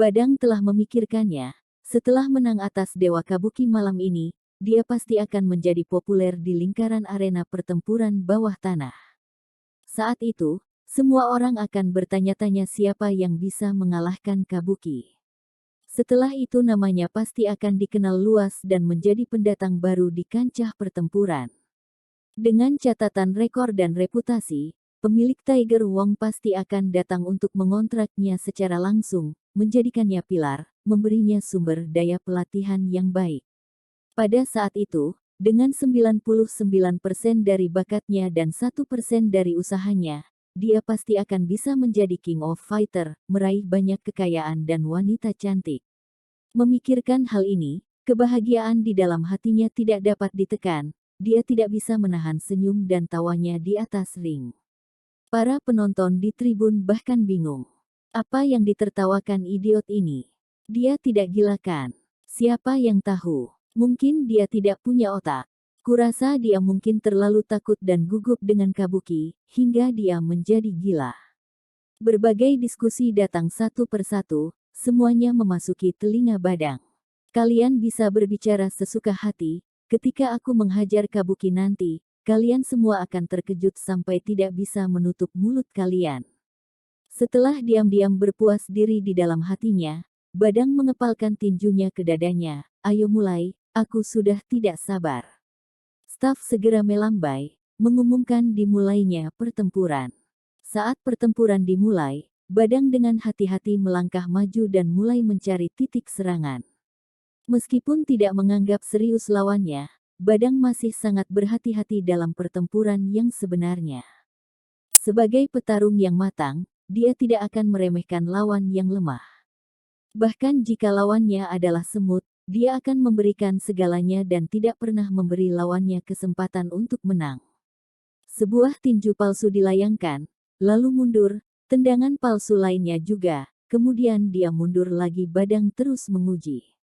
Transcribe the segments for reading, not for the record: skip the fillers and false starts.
Badang telah memikirkannya. Setelah menang atas Dewa Kabuki malam ini, dia pasti akan menjadi populer di lingkaran arena pertempuran bawah tanah. Saat itu, semua orang akan bertanya-tanya siapa yang bisa mengalahkan Kabuki. Setelah itu namanya pasti akan dikenal luas dan menjadi pendatang baru di kancah pertempuran. Dengan catatan rekor dan reputasi, pemilik Tiger Wong pasti akan datang untuk mengontraknya secara langsung, menjadikannya pilar, memberinya sumber daya pelatihan yang baik. Pada saat itu, dengan 99% dari bakatnya dan 1% dari usahanya, dia pasti akan bisa menjadi King of Fighter, meraih banyak kekayaan dan wanita cantik. Memikirkan hal ini, kebahagiaan di dalam hatinya tidak dapat ditekan, dia tidak bisa menahan senyum dan tawanya di atas ring. Para penonton di tribun bahkan bingung. Apa yang ditertawakan idiot ini? Dia tidak gila kan? Siapa yang tahu? Mungkin dia tidak punya otak. Kurasa dia mungkin terlalu takut dan gugup dengan Kabuki, hingga dia menjadi gila. Berbagai diskusi datang satu persatu, semuanya memasuki telinga Badang. Kalian bisa berbicara sesuka hati, ketika aku menghajar Kabuki nanti, kalian semua akan terkejut sampai tidak bisa menutup mulut kalian. Setelah diam-diam berpuas diri di dalam hatinya, Badang mengepalkan tinjunya ke dadanya. Ayo mulai, aku sudah tidak sabar. Staf segera melambai, mengumumkan dimulainya pertempuran. Saat pertempuran dimulai, Badang dengan hati-hati melangkah maju dan mulai mencari titik serangan. Meskipun tidak menganggap serius lawannya, Badang masih sangat berhati-hati dalam pertempuran yang sebenarnya. Sebagai petarung yang matang, dia tidak akan meremehkan lawan yang lemah. Bahkan jika lawannya adalah semut, dia akan memberikan segalanya dan tidak pernah memberi lawannya kesempatan untuk menang. Sebuah tinju palsu dilayangkan, lalu mundur, tendangan palsu lainnya juga, kemudian dia mundur lagi. Badang terus menguji.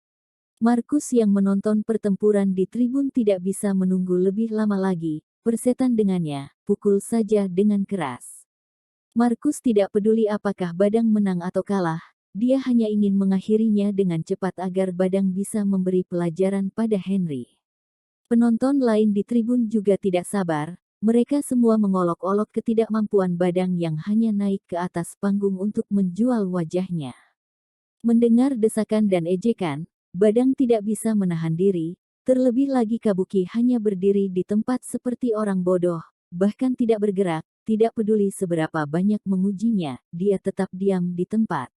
Markus yang menonton pertempuran di tribun tidak bisa menunggu lebih lama lagi, persetan dengannya, pukul saja dengan keras. Markus tidak peduli apakah Badang menang atau kalah, dia hanya ingin mengakhirinya dengan cepat agar Badang bisa memberi pelajaran pada Henry. Penonton lain di tribun juga tidak sabar, mereka semua mengolok-olok ketidakmampuan Badang yang hanya naik ke atas panggung untuk menjual wajahnya. Mendengar desakan dan ejekan, Badang tidak bisa menahan diri, terlebih lagi Kabuki hanya berdiri di tempat seperti orang bodoh, bahkan tidak bergerak, tidak peduli seberapa banyak mengujinya, dia tetap diam di tempat.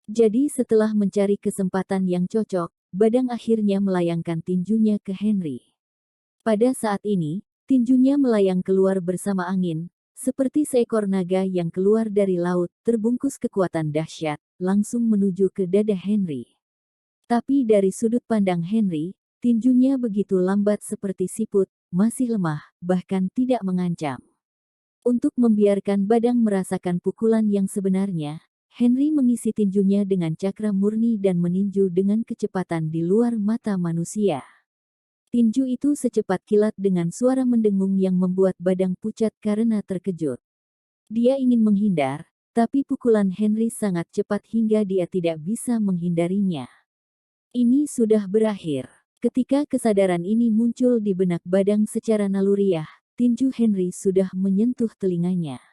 Jadi setelah mencari kesempatan yang cocok, Badang akhirnya melayangkan tinjunya ke Henry. Pada saat ini, tinjunya melayang keluar bersama angin, seperti seekor naga yang keluar dari laut, terbungkus kekuatan dahsyat, langsung menuju ke dada Henry. Tapi dari sudut pandang Henry, tinjunya begitu lambat seperti siput, masih lemah, bahkan tidak mengancam. Untuk membiarkan Badang merasakan pukulan yang sebenarnya, Henry mengisi tinjunya dengan cakra murni dan meninju dengan kecepatan di luar mata manusia. Tinju itu secepat kilat dengan suara mendengung yang membuat Badang pucat karena terkejut. Dia ingin menghindar, tapi pukulan Henry sangat cepat hingga dia tidak bisa menghindarinya. Ini sudah berakhir. Ketika kesadaran ini muncul di benak Badang secara naluriah, tinju Henry sudah menyentuh telinganya.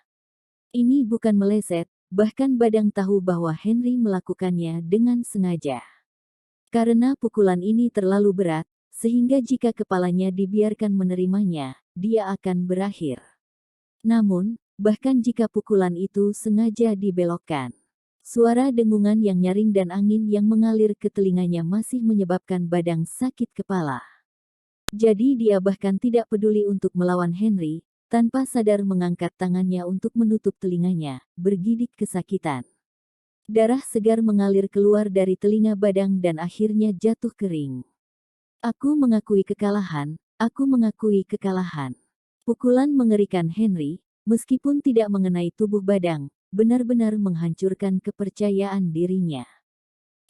Ini bukan meleset, bahkan Badang tahu bahwa Henry melakukannya dengan sengaja. Karena pukulan ini terlalu berat, sehingga jika kepalanya dibiarkan menerimanya, dia akan berakhir. Namun, bahkan jika pukulan itu sengaja dibelokkan, suara dengungan yang nyaring dan angin yang mengalir ke telinganya masih menyebabkan Badang sakit kepala. Jadi dia bahkan tidak peduli untuk melawan Henry, tanpa sadar mengangkat tangannya untuk menutup telinganya, bergidik kesakitan. Darah segar mengalir keluar dari telinga Badang dan akhirnya jatuh kering. Aku mengakui kekalahan, aku mengakui kekalahan. Pukulan mengerikan Henry, meskipun tidak mengenai tubuh Badang, benar-benar menghancurkan kepercayaan dirinya.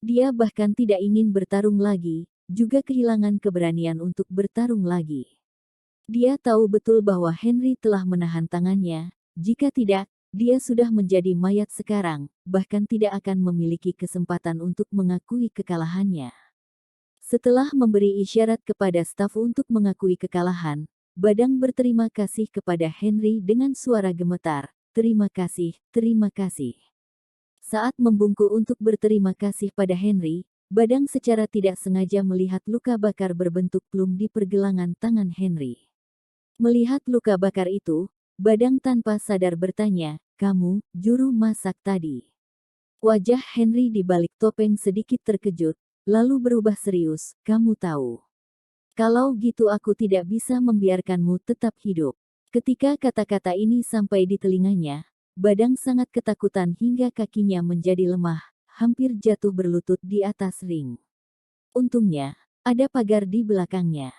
Dia bahkan tidak ingin bertarung lagi, juga kehilangan keberanian untuk bertarung lagi. Dia tahu betul bahwa Henry telah menahan tangannya, jika tidak, dia sudah menjadi mayat sekarang, bahkan tidak akan memiliki kesempatan untuk mengakui kekalahannya. Setelah memberi isyarat kepada staf untuk mengakui kekalahan, Badang berterima kasih kepada Henry dengan suara gemetar. Terima kasih, terima kasih. Saat membungkuk untuk berterima kasih pada Henry, Badang secara tidak sengaja melihat luka bakar berbentuk plum di pergelangan tangan Henry. Melihat luka bakar itu, Badang tanpa sadar bertanya, "Kamu, juru masak tadi?" Wajah Henry di balik topeng sedikit terkejut, lalu berubah serius, "Kamu tahu. Kalau gitu aku tidak bisa membiarkanmu tetap hidup." Ketika kata-kata ini sampai di telinganya, Badang sangat ketakutan hingga kakinya menjadi lemah, hampir jatuh berlutut di atas ring. Untungnya, ada pagar di belakangnya.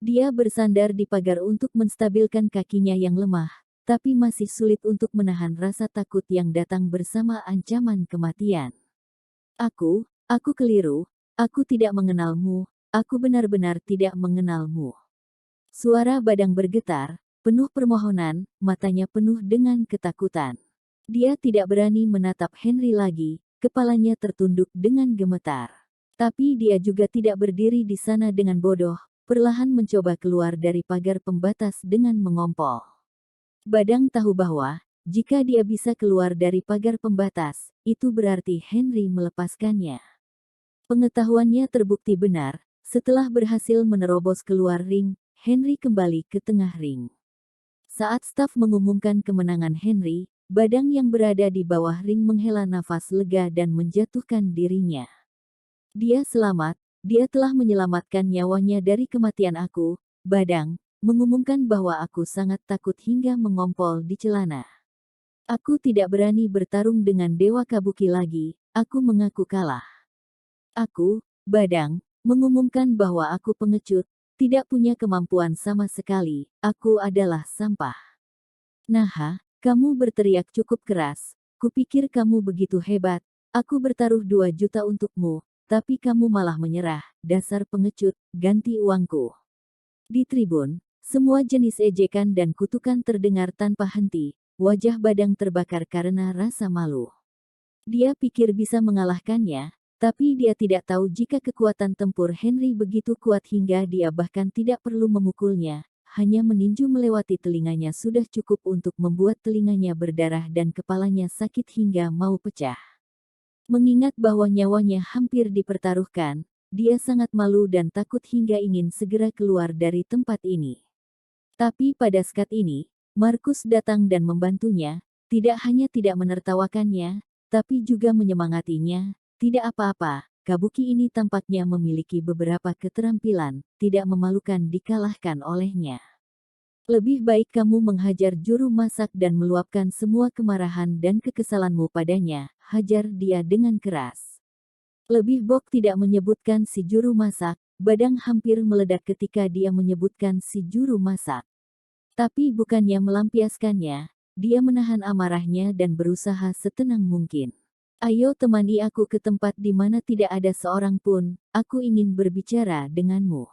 Dia bersandar di pagar untuk menstabilkan kakinya yang lemah, tapi masih sulit untuk menahan rasa takut yang datang bersama ancaman kematian. Aku keliru, aku tidak mengenalmu, aku benar-benar tidak mengenalmu." Suara Badang bergetar, penuh permohonan, matanya penuh dengan ketakutan. Dia tidak berani menatap Henry lagi, kepalanya tertunduk dengan gemetar. Tapi dia juga tidak berdiri di sana dengan bodoh, perlahan mencoba keluar dari pagar pembatas dengan mengompol. Badang tahu bahwa, jika dia bisa keluar dari pagar pembatas, itu berarti Henry melepaskannya. Pengetahuannya terbukti benar, setelah berhasil menerobos keluar ring, Henry kembali ke tengah ring. Saat staf mengumumkan kemenangan Henry, Badang yang berada di bawah ring menghela nafas lega dan menjatuhkan dirinya. "Dia selamat, dia telah menyelamatkan nyawanya dari kematian aku." Badang mengumumkan bahwa aku sangat takut hingga mengompol di celana. "Aku tidak berani bertarung dengan Dewa Kabuki lagi, aku mengaku kalah." Badang mengumumkan bahwa aku pengecut, tidak punya kemampuan sama sekali, aku adalah sampah. "Nah, kamu berteriak cukup keras, kupikir kamu begitu hebat, aku bertaruh 2 juta untukmu, tapi kamu malah menyerah, dasar pengecut, ganti uangku." Di tribun, semua jenis ejekan dan kutukan terdengar tanpa henti, wajah Badang terbakar karena rasa malu. Dia pikir bisa mengalahkannya, tapi dia tidak tahu jika kekuatan tempur Henry begitu kuat hingga dia bahkan tidak perlu memukulnya, hanya meninju melewati telinganya sudah cukup untuk membuat telinganya berdarah dan kepalanya sakit hingga mau pecah. Mengingat bahwa nyawanya hampir dipertaruhkan, dia sangat malu dan takut hingga ingin segera keluar dari tempat ini. Tapi pada saat ini, Markus datang dan membantunya, tidak hanya tidak menertawakannya, tapi juga menyemangatinya. "Tidak apa-apa, Kabuki ini tampaknya memiliki beberapa keterampilan, tidak memalukan dikalahkan olehnya. Lebih baik kamu menghajar juru masak dan meluapkan semua kemarahan dan kekesalanmu padanya." Hajar dia dengan keras. Lebih Bok tidak menyebutkan si juru masak, Badang hampir meledak ketika dia menyebutkan si juru masak. Tapi bukannya melampiaskannya, dia menahan amarahnya dan berusaha setenang mungkin. "Ayo temani aku ke tempat di mana tidak ada seorang pun, aku ingin berbicara denganmu."